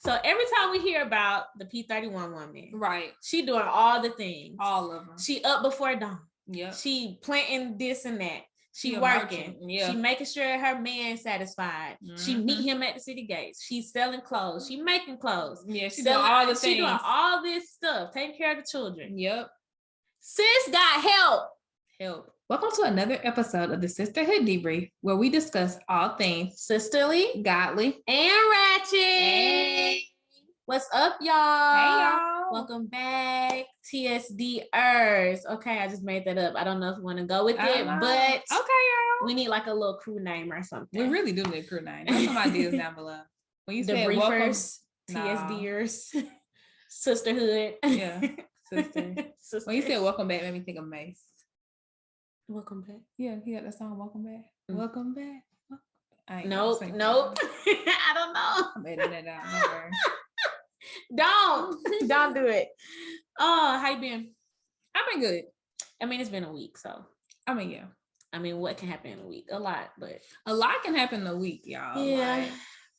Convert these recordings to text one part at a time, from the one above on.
So every time we hear about the P31 woman, right, she doing all the things. All of them. She up before dawn. Yep. She planting this and that. She working. Yeah. She making sure her man satisfied. She meet him at the city gates. She's selling clothes. She making clothes. Yeah, she doing all the things. She doing all this stuff, taking care of the children. Yep. Sis got help. Welcome to another episode of the Sisterhood Debrief, where we discuss all things sisterly, godly, and ratchet. Hey. What's up, y'all? Hey, y'all. Welcome back, TSDers. Okay, I just made that up. I don't know if we want to go with it, but okay, y'all. We need like a little crew name or something. We really do need a crew name. There's some ideas down below. When you say Debriefers, TSDers, Sisterhood. Yeah, sister. When you said welcome back, made me think of Mace. Welcome back. Yeah, he got that song, Welcome Back. Welcome back. Nope. I don't know. I'm editing that out. Don't do it. Oh, how you been? I've been good. I mean, it's been a week, so. Yeah. I mean, what can happen in a week? A lot, but. A lot can happen in a week, y'all. Yeah.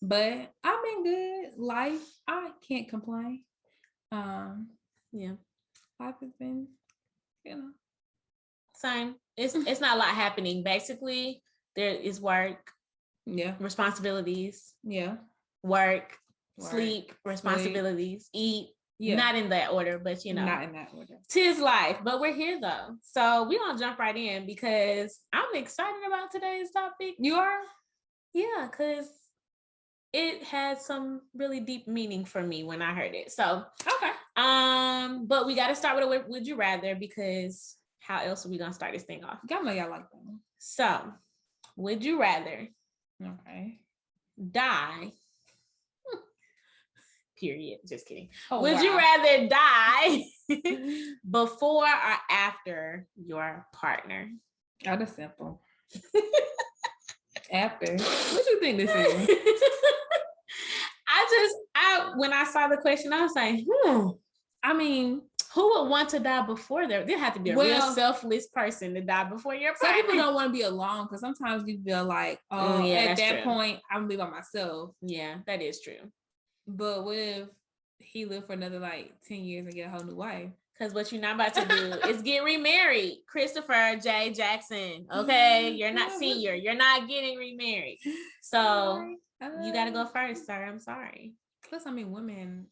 But I've been good. Life, I can't complain. Yeah. Life has been, Same. It's not a lot happening. Basically, there is work. Yeah. Responsibilities. Yeah. Work. Sleep, responsibilities, eat. Yeah. Not in that order, but not in that order. 'Tis life, but we're here though. So we're gonna jump right in because I'm excited about today's topic. You are? Yeah, because it had some really deep meaning for me when I heard it. So okay. But we gotta start with a would you rather, because how else are we gonna start this thing off? Y'all know y'all like that one. So would you rather die? Period. Just kidding. Would you rather die before or after your partner? Oh, that's simple. After. What you think this is? When I saw the question, I was like, I mean, who would want to die before there have to be a real selfless person to die before your partner. Some people don't want to be alone because sometimes you feel like, at that point, I'm gonna be by myself. Yeah, that is true. But what if he lived for another 10 years and get a whole new wife? Because what you're not about to do is get remarried. Christopher J. Jackson. Okay, you're not senior. You're not getting remarried. So you got to go first, sir. I'm sorry. Plus, I mean, women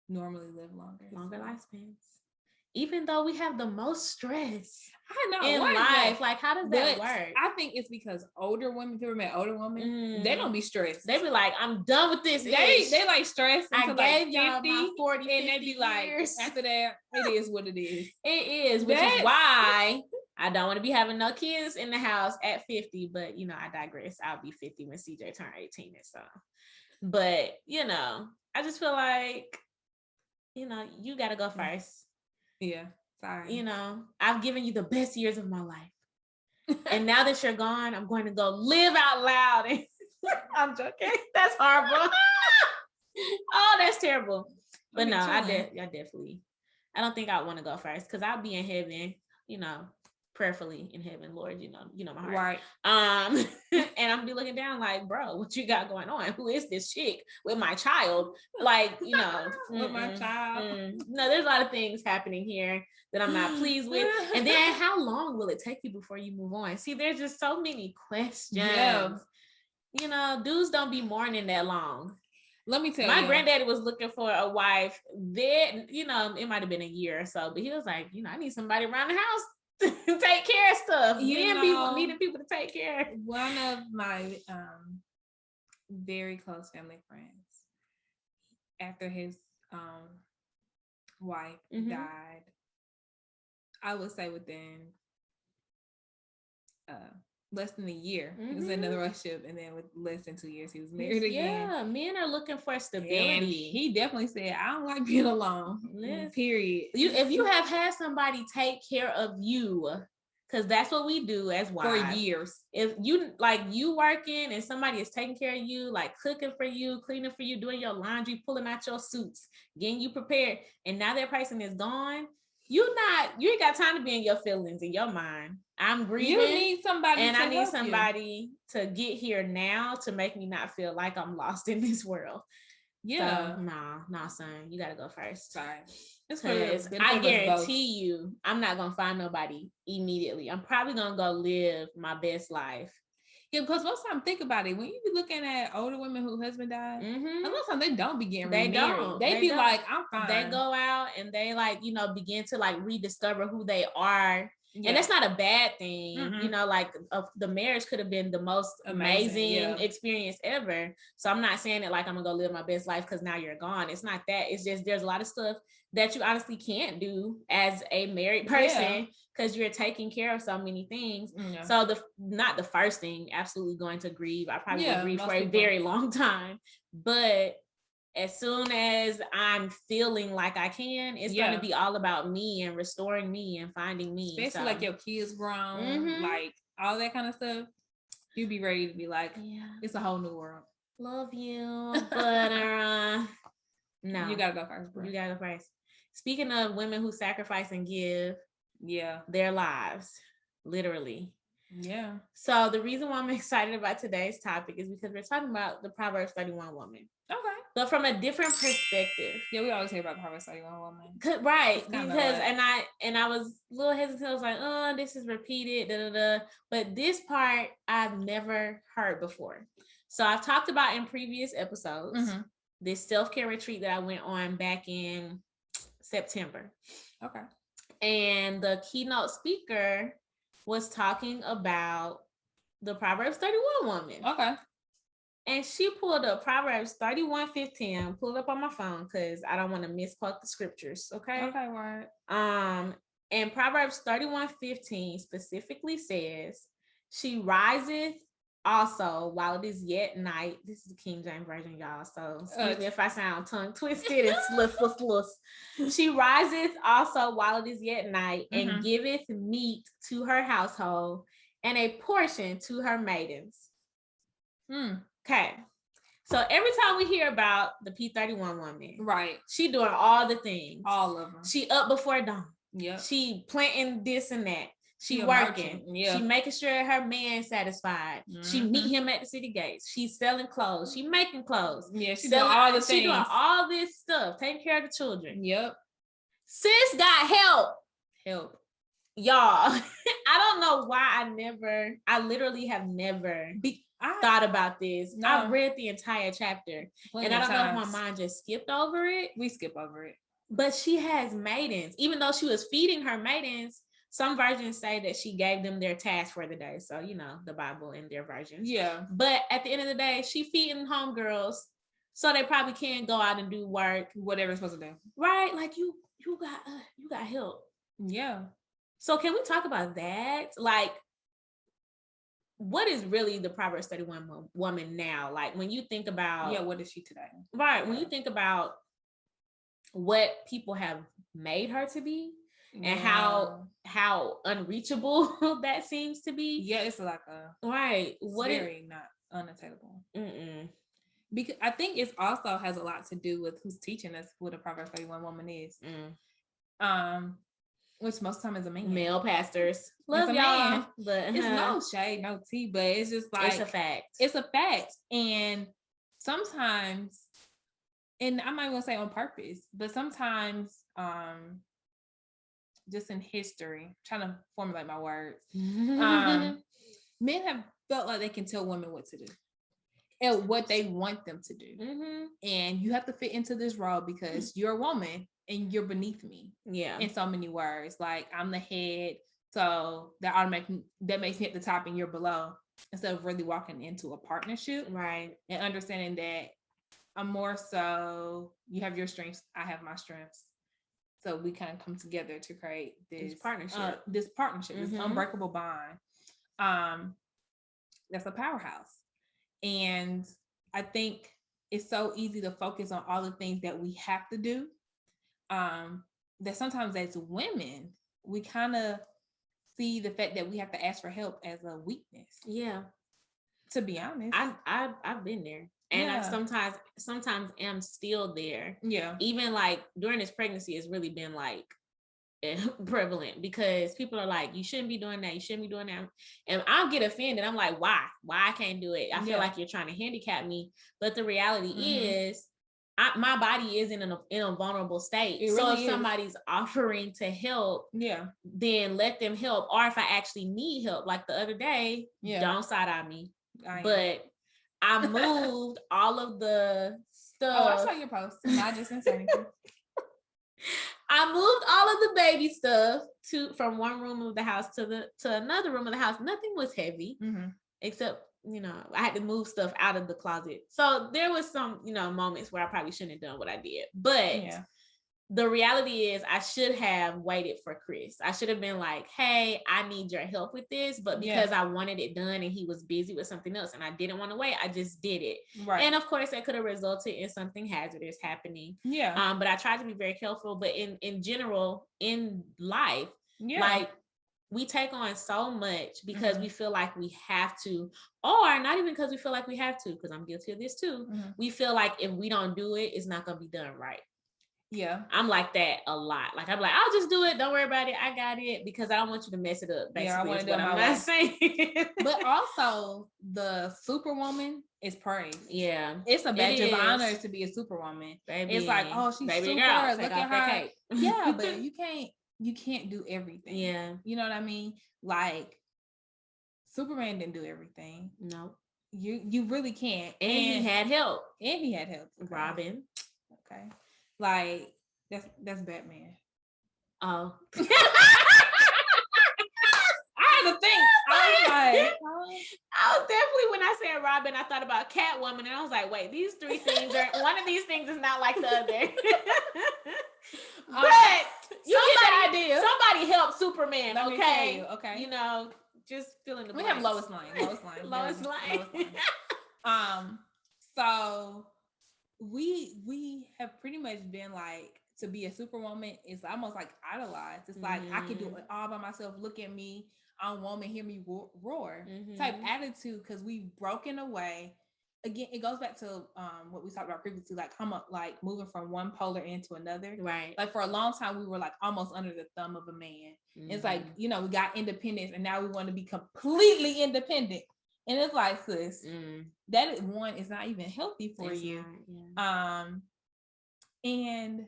normally live longer lifespans. Even though we have the most stress in life, like how does that work? I think it's because older women, if you ever met older women, they don't be stressed. They be like, I'm done with this. They like stressed. I gave y'all 50, my 40, and they be like, years. After that, it is what it is. It is, which is why I don't want to be having no kids in the house at 50. But I digress. I'll be 50 when CJ turn 18 and so. But I just feel like you got to go first. Yeah, sorry. I've given you the best years of my life. And now that you're gone, I'm going to go live out loud. I'm joking. That's horrible. Oh, that's terrible. But no, I definitely, I don't think I want to go first because I'll be in heaven, prayerfully in heaven, Lord, you know my heart. Right. And I'm be looking down like, bro, what you got going on? Who is this chick with my child? Like, with my child. No, there's a lot of things happening here that I'm not pleased with. And then how long will it take you before you move on? See, there's just so many questions. Yeah. Dudes don't be mourning that long. Let me tell you. My granddaddy was looking for a wife. Then, it might have been a year or so, but he was like, I need somebody around the house take care of stuff. People needing people to take care. One of my very close family friends, after his wife died, I would say within less than a year. It was another relationship, and then with less than 2 years, he was married again. Yeah, men are looking for stability. And he definitely said, "I don't like being alone." Period. If you have had somebody take care of you, because that's what we do as wives for years. If you working and somebody is taking care of you, like cooking for you, cleaning for you, doing your laundry, pulling out your suits, getting you prepared, and now that person is gone. You ain't got time to be in your feelings, in your mind. I'm grieving. You need somebody, and I need somebody to get here now to make me not feel like I'm lost in this world. Yeah. So, nah, son, you gotta go first. Sorry. Because I guarantee you, I'm not gonna find nobody immediately. I'm probably gonna go live my best life. Yeah, because most time, think about it. When you be looking at older women whose husband died, a lot of times they don't be getting remarried. They be like, I'm fine. They go out and they like, begin to like rediscover who they are. Yeah. And that's not a bad thing. Mm-hmm. Like the marriage could have been the most amazing experience ever. So I'm not saying it like I'm gonna go live my best life because now you're gone. It's not that. It's just there's a lot of stuff that you honestly can't do as a married person because you're taking care of so many things. Yeah. So not the first thing, absolutely going to grieve. I probably will grieve for a very long time. But as soon as I'm feeling like I can, it's going to be all about me and restoring me and finding me. Especially like your kids grown, like all that kind of stuff. You be ready to be like, it's a whole new world. Love you, but no. You gotta go first, bro. You gotta go first. Speaking of women who sacrifice and give their lives, literally. Yeah. So the reason why I'm excited about today's topic is because we're talking about the Proverbs 31 woman. Okay. But from a different perspective. Yeah, we always hear about the Proverbs 31 woman. Right. Because and I was a little hesitant. I was like, oh, this is repeated. Da, da, da. But this part I've never heard before. So I've talked about in previous episodes this self-care retreat that I went on back in September. Okay. And the keynote speaker was talking about the Proverbs 31 woman. Okay. And she pulled up Proverbs 31:15, pulled up on my phone because I don't want to misquote the scriptures. Okay. Okay, right. And Proverbs 31:15 specifically says, she riseth also while it is yet night. This is the King James Version, y'all. So excuse me if I sound tongue twisted and sluss. She riseth also while it is yet night and giveth meat to her household and a portion to her maidens. Okay. So every time we hear about the P31 woman, right? She doing all the things. All of them. She up before dawn. Yeah. She planting this and that. She working. Yeah. She making sure her man satisfied. She meet him at the city gates. She's selling clothes. She making clothes. Yeah, she doing all the things. She doing all this stuff, taking care of the children. Yep. Sis got help. Y'all. I don't know why I literally have never thought about this. No. I've read the entire chapter. And I don't know if my mind just skipped over it. We skip over it. But she has maidens. Even though she was feeding her maidens, some versions say that she gave them their task for the day. So, the Bible and their versions. Yeah. But at the end of the day, she feeding homegirls. So they probably can't go out and do work. Whatever they're supposed to do. Right? Like you got help. Yeah. So can we talk about that? Like, what is really the Proverbs 31 woman now? Like when you think about... Yeah, what is she today? Right. When you think about what people have made her to be and how unreachable that seems to be. Yeah, it's like right. Very not unattainable. Because I think it also has a lot to do with who's teaching us what a Proverbs 31 woman is. Which most time is a man. Male pastors. Love y'all. Man. But it's no shade, no tea, but it's just like it's a fact. It's a fact. And sometimes, and I'm not even gonna say on purpose, but sometimes just in history, trying to formulate my words, men have felt like they can tell women what to do and what they want them to do. And you have to fit into this role because you're a woman and you're beneath me. Yeah. In so many words. Like I'm the head. So that makes me at the top and you're below. Instead of really walking into a partnership. Right. And understanding that I'm more so you have your strengths, I have my strengths. So we kind of come together to create this partnership. This unbreakable bond. That's a powerhouse. And I think it's so easy to focus on all the things that we have to do. That sometimes as women, we kind of see the fact that we have to ask for help as a weakness. Yeah. To be honest. I've been there. And I sometimes am still there. Yeah. Even like during this pregnancy, it's really been like prevalent because people are like, you shouldn't be doing that. You shouldn't be doing that. And I'll get offended. I'm like, why? Why I can't do it? I feel like you're trying to handicap me. But the reality is my body is in a vulnerable state. It so really if somebody's offering to help, then let them help. Or if I actually need help, like the other day, don't side eye me. But I moved all of the stuff. Oh, I saw your post. I just didn't say anything. I moved all of the baby stuff from one room of the house to another room of the house. Nothing was heavy, except, I had to move stuff out of the closet. So there was some, moments where I probably shouldn't have done what I did. But the reality is I should have waited for Chris. I should have been like, hey, I need your help with this. But because I wanted it done and he was busy with something else and I didn't want to wait, I just did it. Right. And of course that could have resulted in something hazardous happening. Yeah. But I tried to be very careful. But in general, in life, like we take on so much because we feel like we have to, or not even because we feel like we have to, because I'm guilty of this too. We feel like if we don't do it, it's not going to be done right. Yeah, I'm like that a lot. Like I'm like, I'll just do it. Don't worry about it. I got it, because I don't want you to mess it up. Basically, I want to do what I'm not saying. But also, the Superwoman is praise. Yeah, it's a badge of honor to be a Superwoman. Baby, it's like, oh, she's baby super. Girl, look at her. Yeah, but you can't do everything. Yeah, you know what I mean. Like Superman didn't do everything. No, you really can't. And he had help. Okay. Robin. Okay. Like that's Batman. Oh. I had to think. I was definitely, when I said Robin, I thought about Catwoman, and I was like, wait, these three things are, one of these things is not like the other. But you get the idea. Somebody help Superman. Let okay. You, okay. Just filling the blanks. We have Lois Lane. Lois Lane. So we have pretty much been like, to be a Superwoman is almost like idolized. It's like, I can do it all by myself. Look at me. I'm woman, hear me roar type attitude, because we've broken away. Again, it goes back to what we talked about previously, like like moving from one polar end to another. Right. Like for a long time, we were like almost under the thumb of a man. It's like, we got independence and now we want to be completely independent. And it's like, sis, that is one, is not even healthy for you. Not, and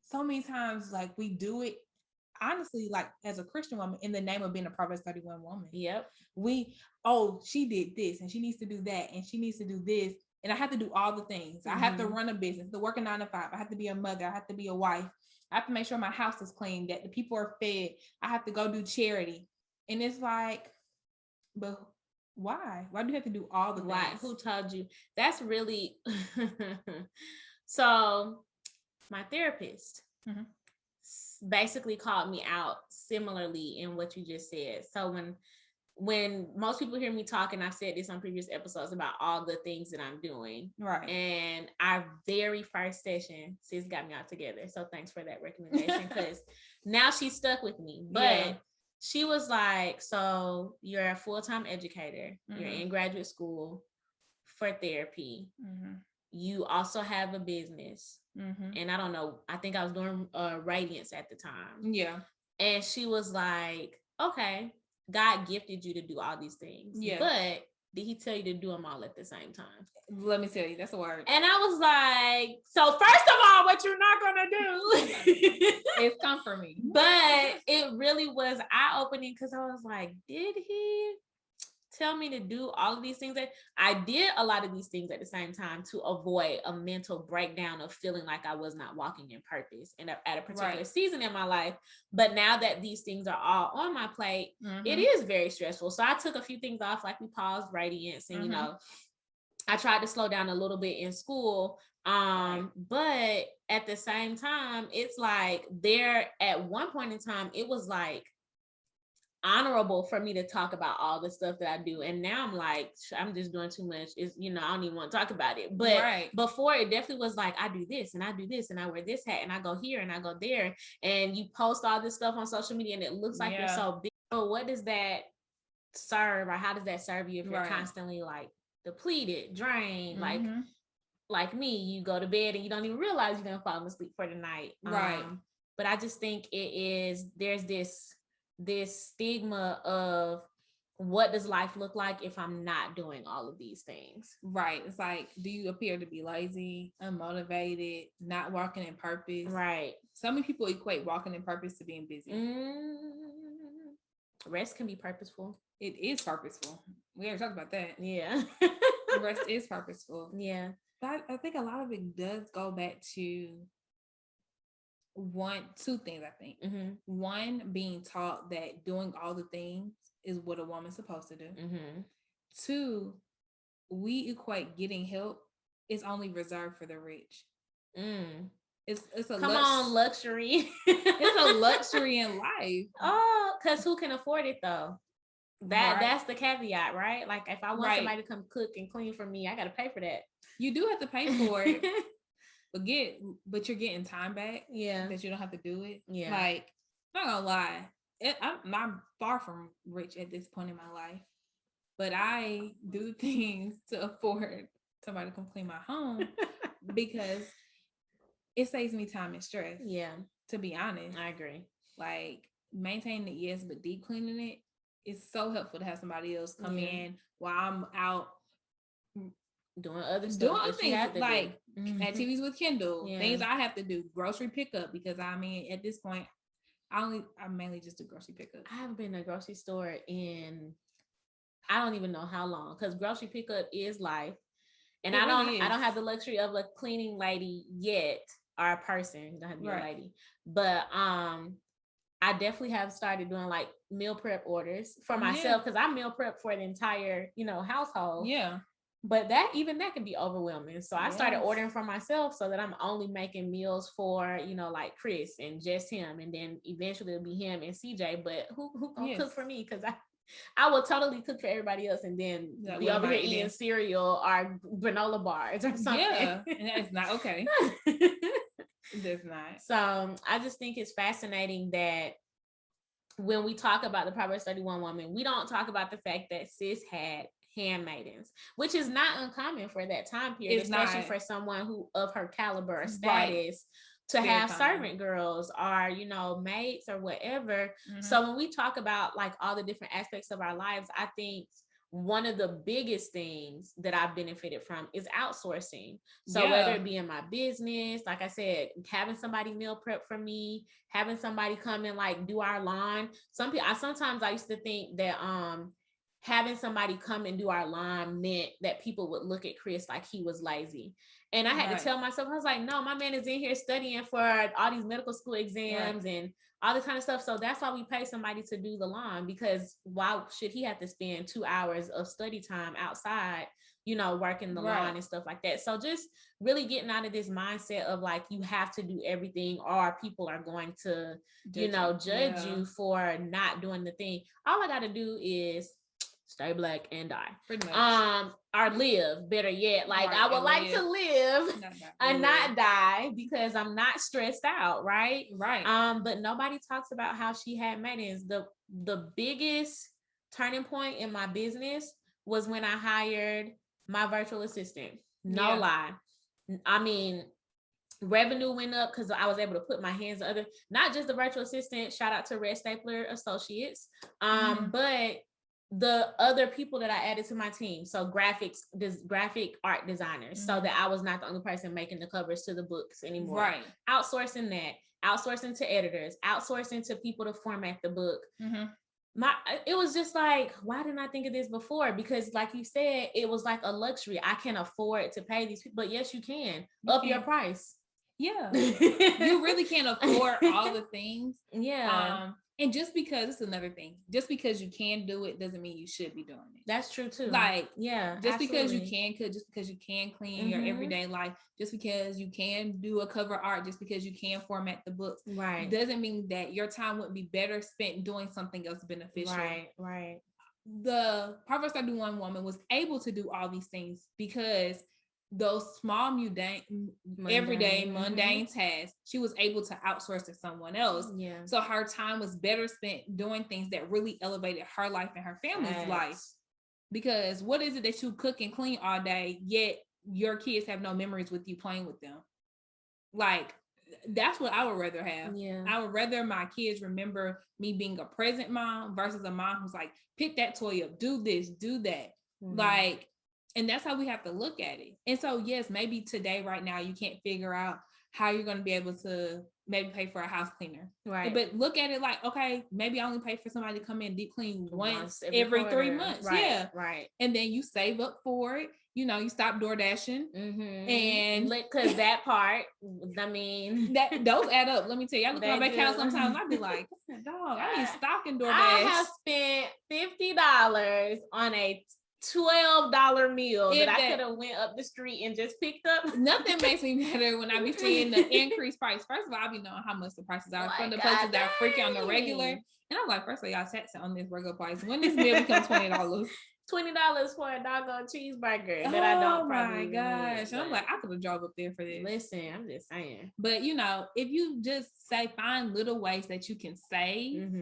so many times, like, we do it, honestly, like as a Christian woman, in the name of being a Proverbs 31 woman. Yep. She did this and she needs to do that and she needs to do this. And I have to do all the things. I have to run a business, to work a 9 to 5. I have to be a mother. I have to be a wife. I have to make sure my house is clean, that the people are fed. I have to go do charity. And it's like, but why? Why do you have to do all the things? Who told you? That's really so my therapist basically called me out similarly in what you just said. So when most people hear me talk, and I've said this on previous episodes about all the things that I'm doing, right? And our very first session, sis got me out together. So thanks for that recommendation, because now she's stuck with me. But she was like, so you're a full-time educator, you're in graduate school for therapy. You also have a business. And I don't know, I think I was doing Radiance at the time. Yeah. And she was like, okay, God gifted you to do all these things. Yeah. But did he tell you to do them all at the same time? Let me tell you, that's a word. And I was like, so first of all, what you're not going to do is come for me. But it really was eye-opening, because I was like, did he tell me to do all of these things? That I did a lot of these things at the same time to avoid a mental breakdown of feeling like I was not walking in purpose and at a particular season in my life. But now that these things are all on my plate, it is very stressful. So I took a few things off, like we paused Radiance, and I tried to slow down a little bit in school. But at the same time, it's like there at one point in time, it was like honorable for me to talk about all the stuff that I do. And now I'm like, I'm just doing too much. It's, I don't even want to talk about it. But before, it definitely was like, I do this and I do this and I wear this hat and I go here and I go there. And you post all this stuff on social media and it looks like you're so big. But what does that serve, or how does that serve you if you're constantly like depleted, drained, like me, you go to bed and you don't even realize you're going to fall asleep for the night. But I just think there's this stigma of what does life look like if I'm not doing all of these things? Right. It's like, do you appear to be lazy, unmotivated, not walking in purpose? Right. So many people equate walking in purpose to being busy. Rest can be purposeful. It is purposeful. We already talked about that. Yeah. Rest is purposeful. Yeah. But I think a lot of it does go back to two things, I think. Mm-hmm. One, being taught that doing all the things is what a woman's supposed to do. Mm-hmm. Two, we equate getting help is only reserved for the rich. It's a luxury. It's a luxury in life. Oh, because who can afford it though? That's the caveat, right? Like if I want somebody to come cook and clean for me, I got to pay for that. You do have to pay for it. But you're getting time back. Yeah. That you don't have to do it. Yeah. Like, I'm not gonna lie. I'm not far from rich at this point in my life. But I do things to afford somebody to come clean my home because it saves me time and stress. Yeah. To be honest. I agree. Like maintaining it, yes, but deep cleaning it is so helpful to have somebody else come in while I'm out doing other stuff. Doing things like activities with Kindle, things I have to do, grocery pickup, because I mean at this point I mainly just do grocery pickup. I haven't been to a grocery store in I don't even know how long, because grocery pickup is life. And I don't have the luxury of a cleaning lady yet, or a person, don't have to be a lady. But I definitely have started doing like meal prep orders for myself, because I meal prep for the entire, household. Yeah. But that can be overwhelming. So I started ordering for myself so that I'm only making meals for, like Chris and just him. And then eventually it'll be him and CJ. But who gonna cook for me? Because I will totally cook for everybody else and then be over here eating cereal or granola bars or something. Yeah, and that's not okay. That's not. So I just think it's fascinating that when we talk about the Proverbs 31 woman, we don't talk about the fact that sis had handmaidens, which is not uncommon for that time period, especially for someone who of her caliber or status to have servant girls or maids or whatever. So when we talk about like all the different aspects of our lives, I think one of the biggest things that I've benefited from is outsourcing. So whether it be in my business, like I said, having somebody meal prep for me, having somebody come and like do our lawn. Sometimes I used to think that having somebody come and do our lawn meant that people would look at Chris like he was lazy. And I had to tell myself, I was like, no, my man is in here studying for all these medical school exams and all this kind of stuff. So that's why we pay somebody to do the lawn, because why should he have to spend 2 hours of study time outside, working the lawn and stuff like that. So just really getting out of this mindset of like, you have to do everything or people are going to, judge you for not doing the thing. All I got to do is stay black and die. Pretty much. Or live, better yet. Like I would like to live and not die because I'm not stressed out, right? Right. But nobody talks about how she had maidens. The biggest turning point in my business was when I hired my virtual assistant. No lie. I mean, revenue went up because I was able to put my hands on not just the virtual assistant, shout out to Red Stapler Associates, but the other people that I added to my team. So graphic art designers, so that I was not the only person making the covers to the books anymore. Right. Outsourcing that, outsourcing to editors, outsourcing to people to format the book. It was just like, why didn't I think of this before? Because like you said, it was like a luxury. I can afford to pay these people, but yes, you can up your price. Yeah. You really can't afford all the things. Yeah. And just because, it's another thing, just because you can do it doesn't mean you should be doing it. That's true too. Like, just absolutely. because you can cook, just because you can clean your everyday life, just because you can do a cover art, just because you can format the books, doesn't mean that your time wouldn't be better spent doing something else beneficial. Right. The Proverbs 31 woman was able to do all these things because those small, everyday, mundane tasks, she was able to outsource to someone else. Yeah. So her time was better spent doing things that really elevated her life and her family's life. Because what is it that you cook and clean all day, yet your kids have no memories with you playing with them? Like, that's what I would rather have. Yeah. I would rather my kids remember me being a present mom versus a mom who's like, pick that toy up, do this, do that. Like, and that's how we have to look at it. And so, yes, maybe today, right now, you can't figure out how you're going to be able to maybe pay for a house cleaner. Right. But look at it like, okay, maybe I only pay for somebody to come in deep clean once every 3 months. Right, yeah. Right. And then you save up for it. You know, you stop door dashing. And because that part, I mean, those add up. Let me tell you, I look at my bank account sometimes. I'd be like, dog, I need stock and DoorDash. I have spent $50 on a $12 meal that I could have went up the street and just picked up. Nothing makes me better when I be seeing the increased price. First of all, I be knowing how much the prices are from the places that are freaking on the regular. And I'm like, first of all, y'all taxing on this regular price. When this meal becomes $20. $20 for a doggone cheeseburger that I don't probably. Oh my gosh. And I'm like, I could have drove up there for this. Listen, I'm just saying. But you know, if you just find little ways that you can save,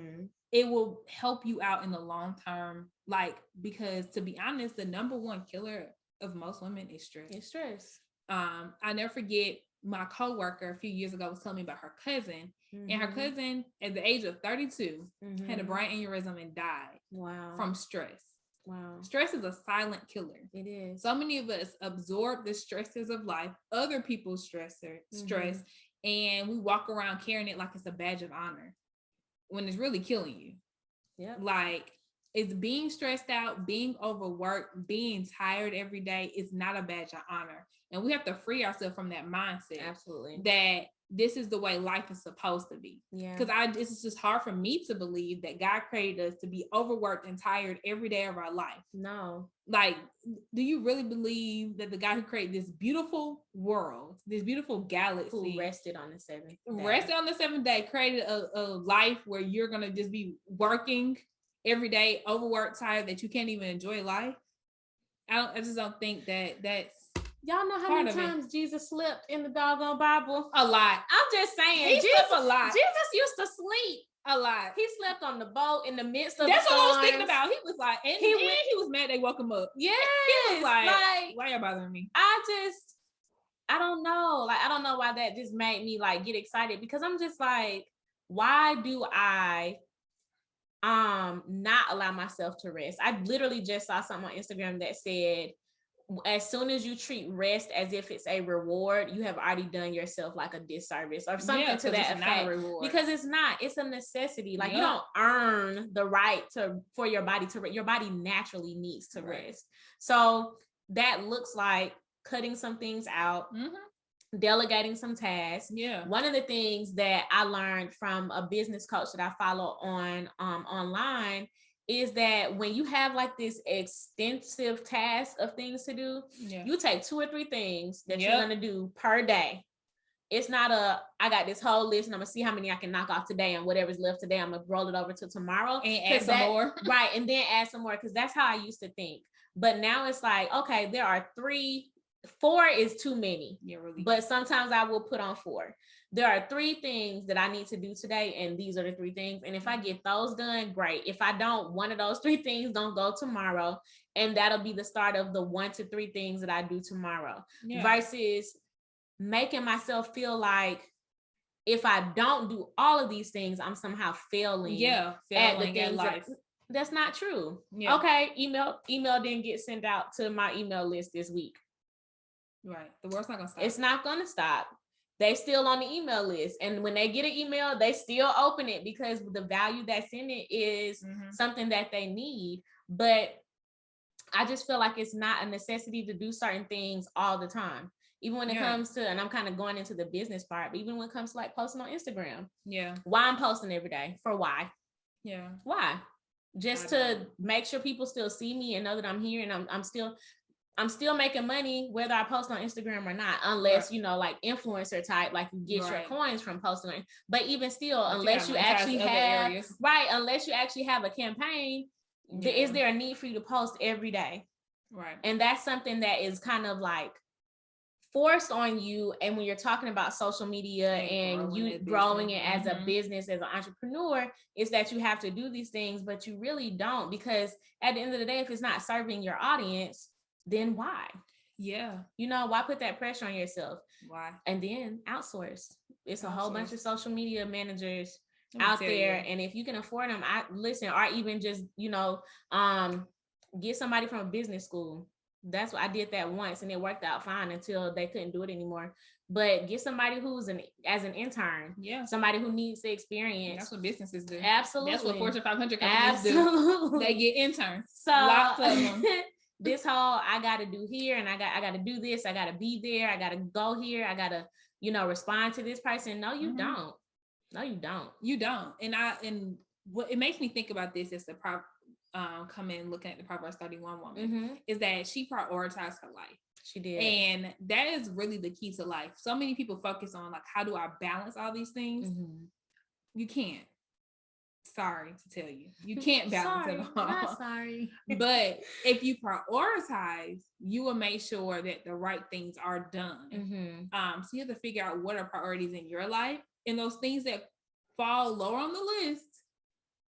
it will help you out in the long term. Like, because to be honest, the number one killer of most women is stress. It's stress. I never forget my coworker a few years ago was telling me about her cousin. And her cousin at the age of 32 had a brain aneurysm and died. Wow. From stress. Wow. Stress is a silent killer. It is. So many of us absorb the stresses of life, other people's stress, and we walk around carrying it like it's a badge of honor when it's really killing you. Yeah. Like, it's being stressed out, being overworked, being tired every day is not a badge of honor. And we have to free ourselves from that mindset. Absolutely. That this is the way life is supposed to be. Yeah. Because this is just hard for me to believe that God created us to be overworked and tired every day of our life. No. Like, do you really believe that the guy who created this beautiful world, this beautiful galaxy, who rested on the seventh day, created a life where you're going to just be working every day, overworked, tired, that you can't even enjoy life? I just don't think that's. Y'all know how many times Jesus slept in the doggone Bible? A lot. I'm just saying. He slept a lot. Jesus used to sleep. A lot. He slept on the boat in the midst of That's the storms. What I was thinking about. He was like, and he was mad they woke him up. Yeah. He was like, why y'all bothering me? I don't know. Like, I don't know why that just made me like get excited, because I'm just like, why do I not allow myself to rest? I literally just saw something on Instagram that said, as soon as you treat rest as if it's a reward, you have already done yourself like a disservice or something to that effect. Because it's not, it's a necessity. Like, you don't earn the right for your body to rest. Your body naturally needs to rest. So that looks like cutting some things out, delegating some tasks. Yeah. One of the things that I learned from a business coach that I follow on online is that when you have like this extensive task of things to do, you take 2 or 3 things that you're going to do per day. It's not I got this whole list and I'm going to see how many I can knock off today, and whatever's left today, I'm going to roll it over to tomorrow. And add some more. Right. And then add some more, because that's how I used to think. But now it's like, okay, there are 4 is too many. Yeah, really. But sometimes I will put on 4. There are 3 things that I need to do today, and these are the 3 things. And if I get those done, great. If I don't, one of those 3 things don't go tomorrow, and that'll be the start of the 1 to 3 things that I do tomorrow. Yeah. Versus making myself feel like if I don't do all of these things, I'm somehow failing. Yeah, at the things life. That's not true. Yeah. Okay, email didn't get sent out to my email list this week. Right. The world's not gonna stop. It's not gonna stop. They still on the email list. And when they get an email, they still open it, because the value that's in it is something that they need. But I just feel like it's not a necessity to do certain things all the time. Even when it comes to, and I'm kind of going into the business part, but even when it comes to like posting on Instagram. Yeah. Why I'm posting every day? For why? Yeah. Why? Just to make sure people still see me and know that I'm here, and I'm still making money whether I post on Instagram or not, unless, you know, like influencer type, like you get your coins from posting on. But even still, unless you actually have, unless you actually have a campaign, is there a need for you to post every day? Right. And that's something that is kind of like forced on you. And when you're talking about social media and you growing it as a business, as an entrepreneur, is that you have to do these things, but you really don't, because at the end of the day, if it's not serving your audience, then why? Yeah. You know, why put that pressure on yourself? Why? And then outsource. It's a whole bunch of social media managers out there. You. And if you can afford them, or even just, get somebody from a business school. That's what I did that once, and it worked out fine until they couldn't do it anymore. But get somebody who's as an intern. Yeah. Somebody who needs the experience. That's what businesses do. Absolutely. That's what Fortune 500 companies do. They get interns. So lots of them. This whole I got to do here, and I got to do this. I got to be there. I got to go here. I got to, respond to this person. No, you don't. No, you don't. You don't. And what it makes me think about this is the come in looking at the Proverbs 31 woman is that she prioritized her life. She did. And that is really the key to life. So many people focus on like, how do I balance all these things? You can't. Sorry to tell you. You can't balance it all. Not sorry. But if you prioritize, you will make sure that the right things are done. So you have to figure out what are priorities in your life, and those things that fall lower on the list,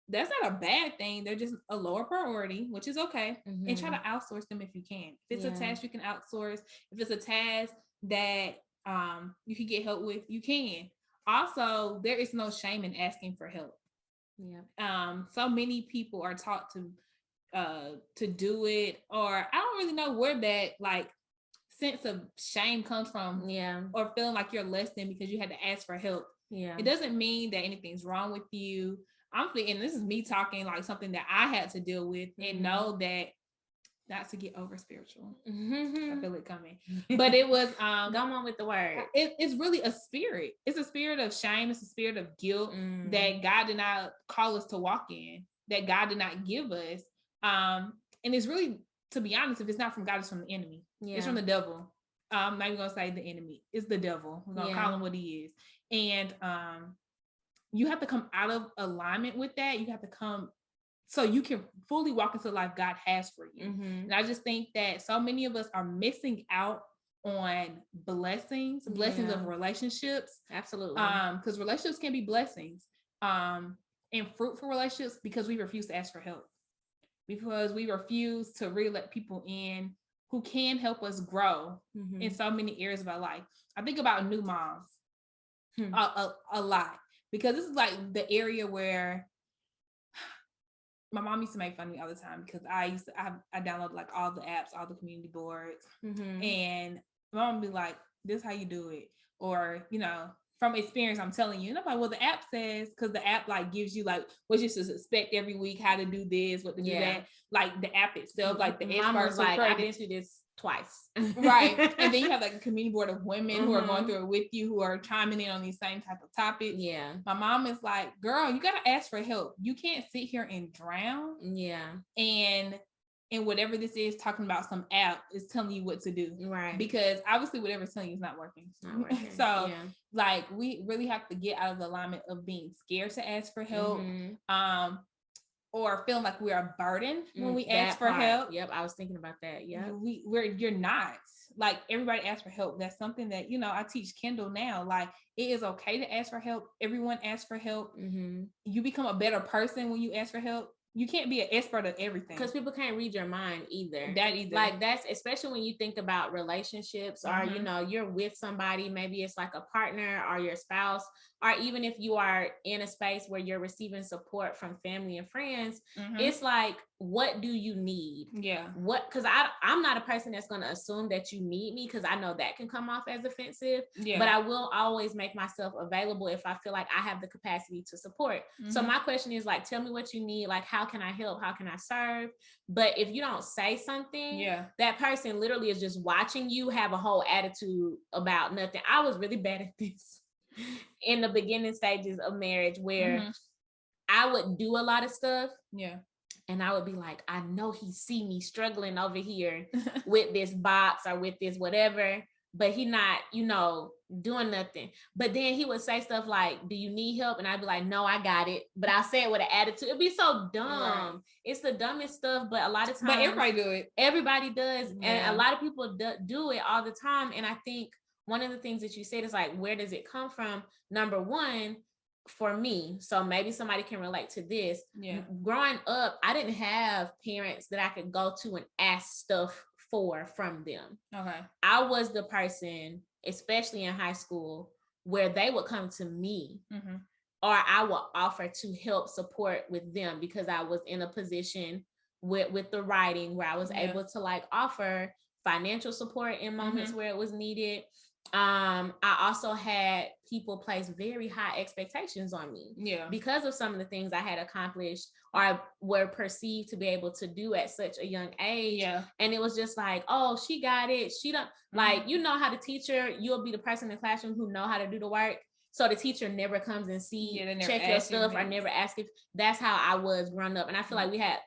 that's not a bad thing. They're just a lower priority, which is okay. And try to outsource them if you can. If it's a task you can outsource, if it's a task that you can get help with, you can. Also, there is no shame in asking for help. Yeah. So many people are taught to do it, or I don't really know where that like sense of shame comes from. Yeah. Or feeling like you're less than because you had to ask for help. Yeah. It doesn't mean that anything's wrong with you. I'm thinking this is me talking like something that I had to deal with and know that not to get over spiritual. I feel it coming. But it was come on with the word. It's really a spirit. It's a spirit of shame. It's a spirit of guilt that God did not call us to walk in, that God did not give us. And it's really, to be honest, if it's not from God, it's from the enemy. Yeah. It's from the devil. I'm not even gonna say the enemy. It's the devil. We're gonna call him what he is. And you have to come out of alignment with that. You have to come so you can fully walk into the life God has for you. And I just think that so many of us are missing out on blessings of relationships. Absolutely. Because relationships can be blessings. And fruitful relationships because we refuse to ask for help. Because we refuse to really let people in who can help us grow in so many areas of our life. I think about new moms a lot. Because this is like the area where my mom used to make fun of me all the time because I downloaded like all the apps, all the community boards, and my mom would be like, "This is how you do it," or from experience, I'm telling you. And I'm like, well, the app says, because the app like gives you like what you should expect every week, how to do this, what to do that. Like the app itself, like the experts like, I've been through this twice. Right. And then you have like a community board of women who are going through it with you, who are chiming in on these same type of topics. Yeah. My mom is like, girl, you got to ask for help. You can't sit here and drown. Yeah. And whatever this is talking about, some app is telling you what to do. Right. Because obviously whatever it's telling you is not working. It's not working. So like we really have to get out of the alignment of being scared to ask for help. Or feeling like we are burdened when we ask for help. Yep, I was thinking about that. Yeah, you're not. Like everybody asks for help. That's something that I teach Kendall now. Like it is okay to ask for help. Everyone asks for help. You become a better person when you ask for help. You can't be an expert at everything because people can't read your mind either. That either. Like that's especially when you think about relationships or you're with somebody, maybe it's like a partner or your spouse, or even if you are in a space where you're receiving support from family and friends, it's like, what do you need? Yeah. Because I'm not a person that's going to assume that you need me, because I know that can come off as offensive. Yeah. But I will always make myself available if I feel like I have the capacity to support. So my question is like, tell me what you need. Like, how can I help? How can I serve? But if you don't say something, that person literally is just watching you have a whole attitude about nothing. I was really bad at this in the beginning stages of marriage where I would do a lot of stuff. Yeah. And I would be like, I know he see me struggling over here with this box or with this whatever, but he not, doing nothing. But then he would say stuff like, do you need help? And I'd be like, no, I got it. But I'll say it with an attitude. It'd be so dumb. Right. It's the dumbest stuff, but a lot of times. But everybody do it. Everybody does. Yeah. And a lot of people do it all the time. And I think one of the things that you said is like, where does it come from? Number one, for me, so maybe somebody can relate to this. Yeah. Growing up, I didn't have parents that I could go to and ask stuff from them. Okay. I was the person, especially in high school, where they would come to me, mm-hmm. or I will offer to help support with them, because I was in a position with the writing where I was able to like offer financial support in moments where it was needed. I also had people place very high expectations on me because of some of the things I had accomplished or were perceived to be able to do at such a young age. And it was just like, oh, she got it. She don't like, you know how the teacher, you'll be the person in the classroom who know how to do the work. So the teacher never comes and check your stuff or never ask if that's how I was growing up. And I feel like we had,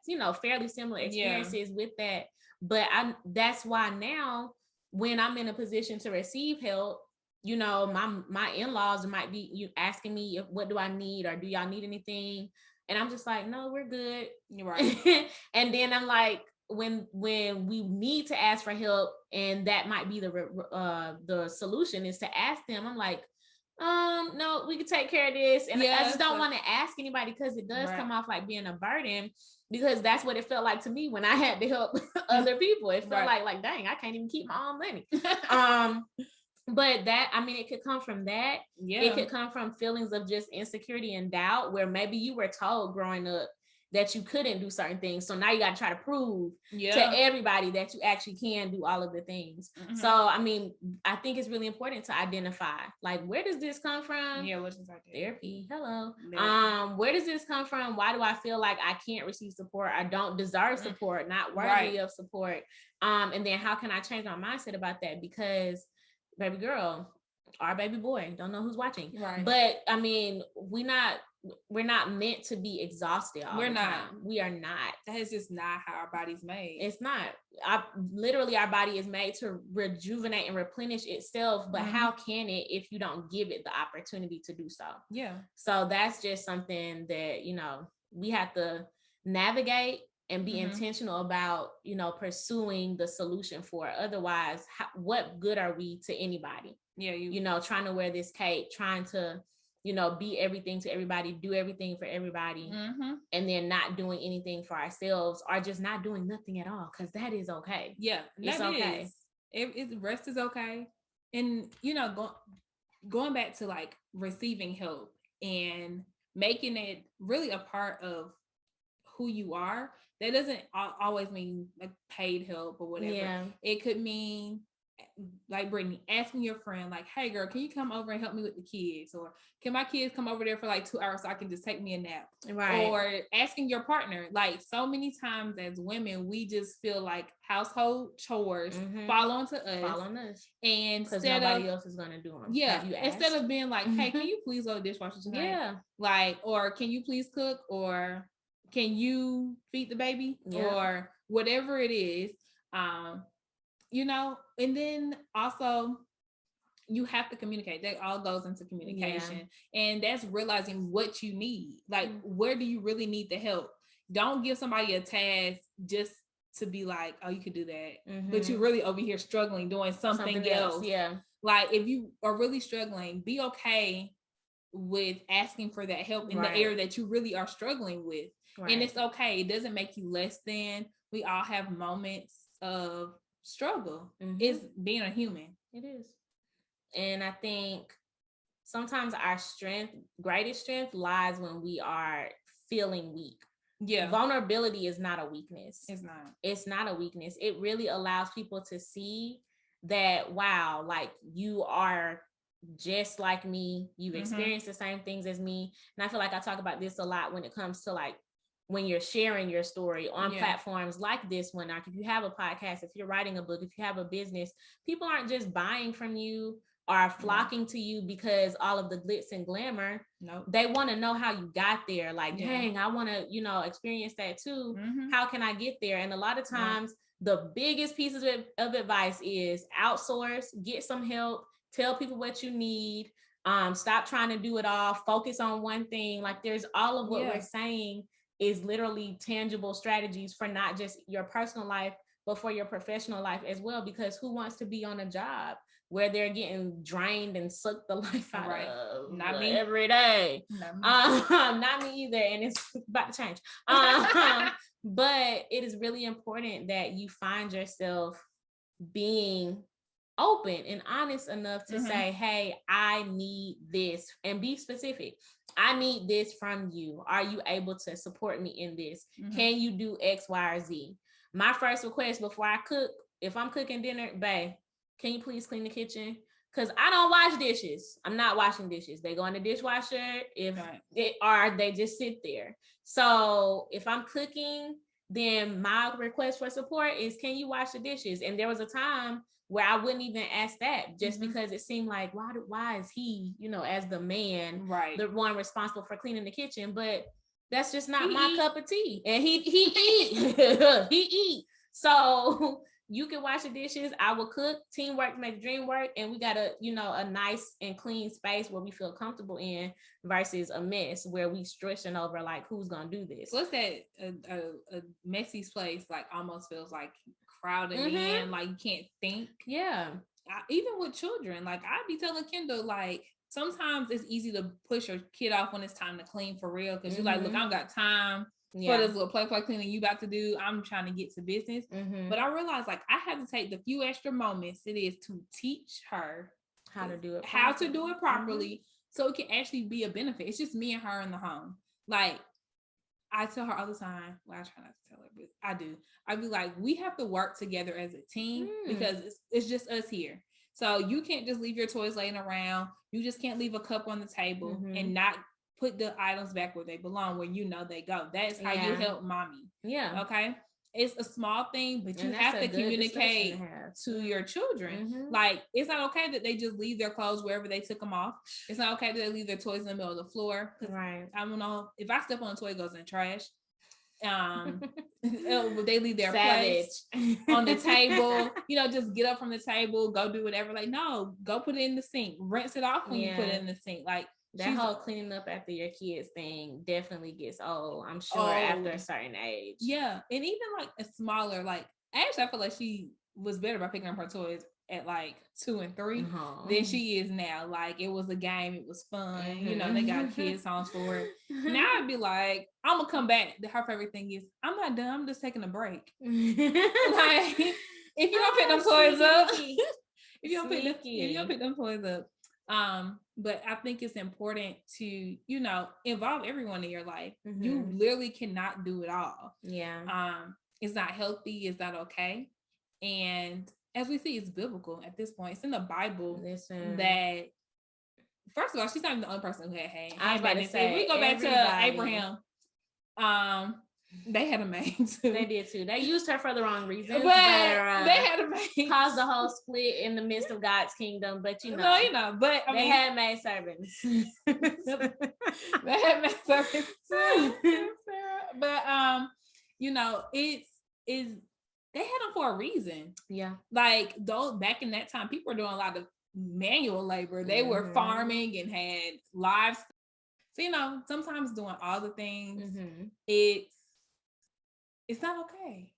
fairly similar experiences with that. But that's why now when I'm in a position to receive help, my in-laws might be asking me, what do I need? Or do y'all need anything? And I'm just like, no, we're good. You're right. And then I'm like, when we need to ask for help, and that might be the solution is to ask them, I'm like, no, we can take care of this. And I just don't want to ask anybody, because it does come off like being a burden, because that's what it felt like to me when I had to help other people. It felt like, dang, I can't even keep my own money. But that, I mean, it could come from that. It could come from feelings of just insecurity and doubt, where maybe you were told growing up that you couldn't do certain things. So now you got to try to prove to everybody that you actually can do all of the things. So, I mean, I think it's really important to identify, like, where does this come from? What is that? Therapy. Hello. Where does this come from? Why do I feel like I can't receive support? I don't deserve support, not worthy of support. And then how can I change my mindset about that? Because baby girl, our baby boy, don't know who's watching. But I mean, we're not meant to be exhausted all the time. We are not. That is just not how our body's made. It's not. Literally, our body is made to rejuvenate and replenish itself. But how can it if you don't give it the opportunity to do so? So that's just something that, we have to navigate and be intentional about, pursuing the solution for. Otherwise, what good are we to anybody? Trying to wear this cape, trying to be everything to everybody, do everything for everybody, and then not doing anything for ourselves, or just not doing nothing at all, because that is okay. It's okay. Rest is okay. And going back to like receiving help and making it really a part of who you are, that doesn't always mean like paid help or whatever. It could mean, like Brittany, asking your friend, like, hey girl, can you come over and help me with the kids? Or can my kids come over there for like 2 hours so I can just take me a nap? Or asking your partner. Like, so many times as women, we just feel like household chores fall on us. And because nobody else is going to do them. Instead of being like, hey, can you please load the dishwasher tonight? Like, or can you please cook? Or can you feed the baby? Or whatever it is. And then also you have to communicate. That all goes into communication. And that's realizing what you need. Like, where do you really need the help? Don't give somebody a task just to be like, oh, you could do that. But you're really over here struggling doing something else. Like, if you are really struggling, be okay with asking for that help in the area that you really are struggling with. And it's okay. It doesn't make you less than. We all have moments of struggle. It's being a human. It is. And I think sometimes our greatest strength lies when we are feeling weak. Vulnerability is not a weakness. It's not a weakness. It really allows people to see that, wow, like, you are just like me. You've experienced the same things as me. And I feel like I talk about this a lot when it comes to like when you're sharing your story on platforms like this one. Like, if you have a podcast, if you're writing a book, if you have a business, people aren't just buying from you or flocking to you because all of the glitz and glamour. They want to know how you got there. Like, dang, I want to, experience that too. How can I get there? And a lot of times the biggest pieces of advice is outsource, get some help, tell people what you need. Stop trying to do it all. Focus on one thing. Like, there's all of what we're saying is literally tangible strategies for not just your personal life, but for your professional life as well. Because who wants to be on a job where they're getting drained and sucked the life out of? Not me every day. Not me either. And it's about to change. But it is really important that you find yourself being open and honest enough to say, hey, I need this, and be specific. I need this from you. Are you able to support me in this? Can you do X, Y, or Z? My first request before I cook, if I'm cooking dinner, babe, can you please clean the kitchen? Because I don't wash dishes. I'm not washing dishes. They go in the dishwasher or they just sit there. So if I'm cooking, then my request for support is, can you wash the dishes? And there was a time where I wouldn't even ask that, just because it seemed like, why is he, as the man, the one responsible for cleaning the kitchen? But that's just not my cup of tea. And he eat. He eat. So you can wash the dishes. I will cook. Teamwork makes dream work. And we got a nice and clean space where we feel comfortable in, versus a mess where we stressing over like, who's gonna do this? What's that? A messy place like almost feels like crowded in, like you can't think. Yeah. Even with children, like I'd be telling Kendall, like sometimes it's easy to push your kid off when it's time to clean for real, because you're like, look, I don't got time for this little play cleaning you about to do. I'm trying to get to business. But I realized like I had to take the few extra moments it is to teach her how to do it properly, so it can actually be a benefit. It's just me and her in the home. Like I tell her all the time, well, I try not to tell her, but I do. I'd be like, we have to work together as a team, because it's just us here. So you can't just leave your toys laying around. You just can't leave a cup on the table and not put the items back where they belong, where they go. That's how you help mommy. Yeah. Okay. It's a small thing, but you have to communicate to your children. Like, it's not okay that they just leave their clothes wherever they took them off. It's not okay that they leave their toys in the middle of the floor. Right. I don't know, if I step on a toy, it goes in the trash. They leave their place on the table, just get up from the table, go do whatever. Like, no, go put it in the sink, rinse it off when you put it in the sink. Like, that whole cleaning up after your kids thing definitely gets old, I'm sure, after a certain age. Yeah. And even like a smaller, like, actually I feel like she was better by picking up her toys at like 2 and 3 than she is now. Like, it was a game, it was fun, they got kids songs for it. Now I'd be like, I'm gonna come back. Her favorite thing is, I'm not done, I'm just taking a break. Like, if you don't pick them toys up, if you don't pick them toys up. But I think it's important to, involve everyone in your life. You literally cannot do it all. Yeah. It's not healthy. It's not okay. And as we see, it's biblical at this point. It's in the Bible that, first of all, she's not even the only person who had hands. I was about to say, we go back to Abraham. They had a maid too. They did too. They used her for the wrong reasons. But they had a maid. Caused the whole split in the midst of God's kingdom. But but they had maid servants. They had maid servants too. But they had them for a reason. Yeah. Like, back in that time, people were doing a lot of manual labor. They were farming and had livestock. So, sometimes doing all the things, it's not okay.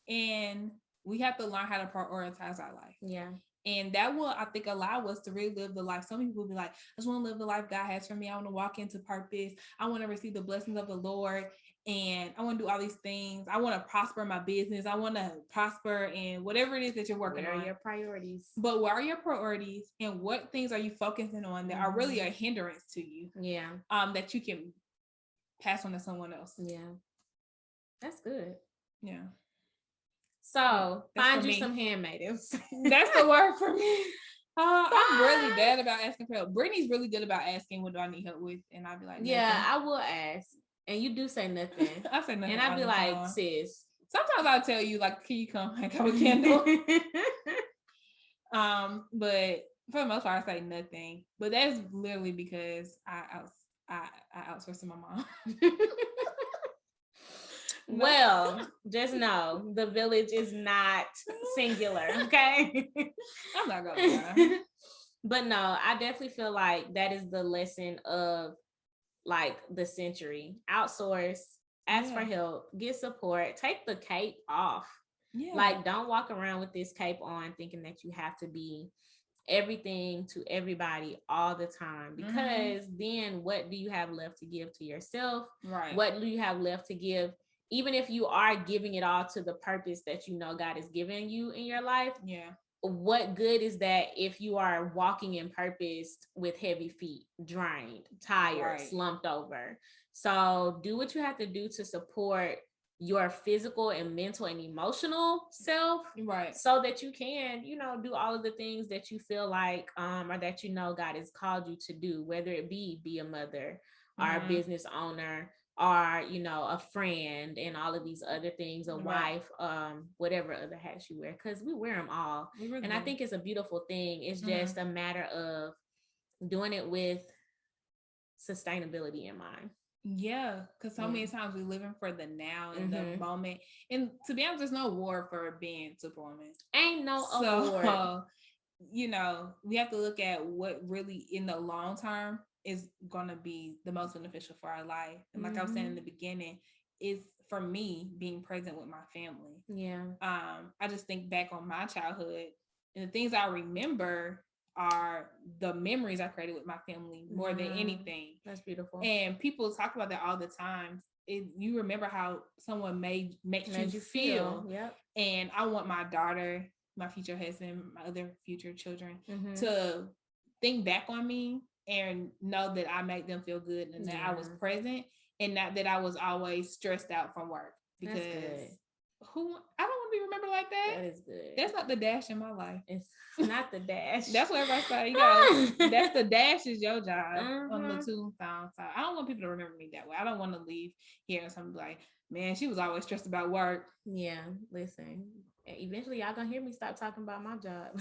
And we have to learn how to prioritize our life. Yeah. And that will, I think, allow us to really live the life. Some people will be like, I just want to live the life God has for me. I want to walk into purpose. I want to receive the blessings of the Lord. And I want to do all these things. I want to prosper my business. I want to prosper in whatever it is that you're working on. What are your priorities? But what are your priorities, and what things are you focusing on that are really a hindrance to you? Yeah. That you can pass on to someone else. Yeah. That's good. Yeah. So find you some handmaidens. That's the word for me. I'm really bad about asking for help. Brittany's really good about asking, what do I need help with? And I'll be like, nothing. Yeah, I will ask. And you do say nothing. I say nothing. And I'd be like, sis. Sometimes I'll tell you, like, can you come hang out with Kendall? But for the most part, I say nothing. But that's literally because I outsourced to my mom. Well, just know the village is not singular, okay? I'm not gonna lie. But no, I definitely feel like that is the lesson of like the century. Outsource, ask for help, get support, take the cape off. Yeah. Like, don't walk around with this cape on thinking that you have to be everything to everybody all the time, because then what do you have left to give to yourself? Right. What do you have left to give? Even if you are giving it all to the purpose that God is giving you in your life, what good is that if you are walking in purpose with heavy feet, drained, tired, slumped over? So do what you have to do to support your physical and mental and emotional self, right, so that you can, you know, do all of the things that you feel like or that you know God has called you to do, whether it be a mother or a business owner, or, you know, a friend, and all of these other things, a wife, whatever other hats you wear, because we wear them all. Really and I think it's a beautiful thing. It's just a matter of doing it with sustainability in mind. Yeah, because so many times we living for the now and the moment. And to be honest, there's no war for being Superwoman. Ain't no award. You know, we have to look at what really in the long term is going to be the most beneficial for our life. And like I was saying in the beginning, is for me being present with my family. Yeah. I just think back on my childhood, and the things I remember are the memories I created with my family more than anything. That's beautiful. And people talk about that all the time. You remember how someone made you feel. Yep. And I want my daughter, my future husband, my other future children to think back on me and know that I made them feel good and that I was present, and not that I was always stressed out from work. Because I don't want to be remembered like that. That is good. That's not the dash in my life. It's not the dash. That's what everybody say. You know, that's the dash is your job on the tombstone. So I don't want people to remember me that way. I don't want to leave here and somebody like, man, she was always stressed about work. Yeah, listen. Eventually, y'all gonna hear me stop talking about my job.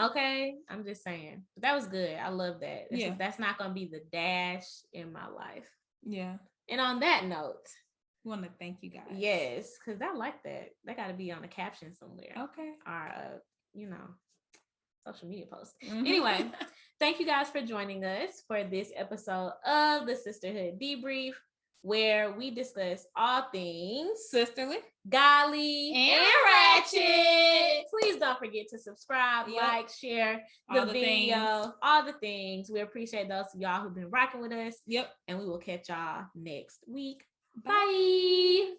Okay, I'm just saying. But that was good. I love that. That's not gonna be the dash in my life. Yeah. And on that note, we want to thank you guys. Yes, because I like that. That got to be on a caption somewhere. Okay. Or, you know, social media post. Anyway, thank you guys for joining us for this episode of the Sisterhood Debrief, where we discuss all things sisterly, godly, and ratchet. Please don't forget to subscribe, like, share the video, all the things. We appreciate those of y'all who've been rocking with us. Yep. And we will catch y'all next week. Bye.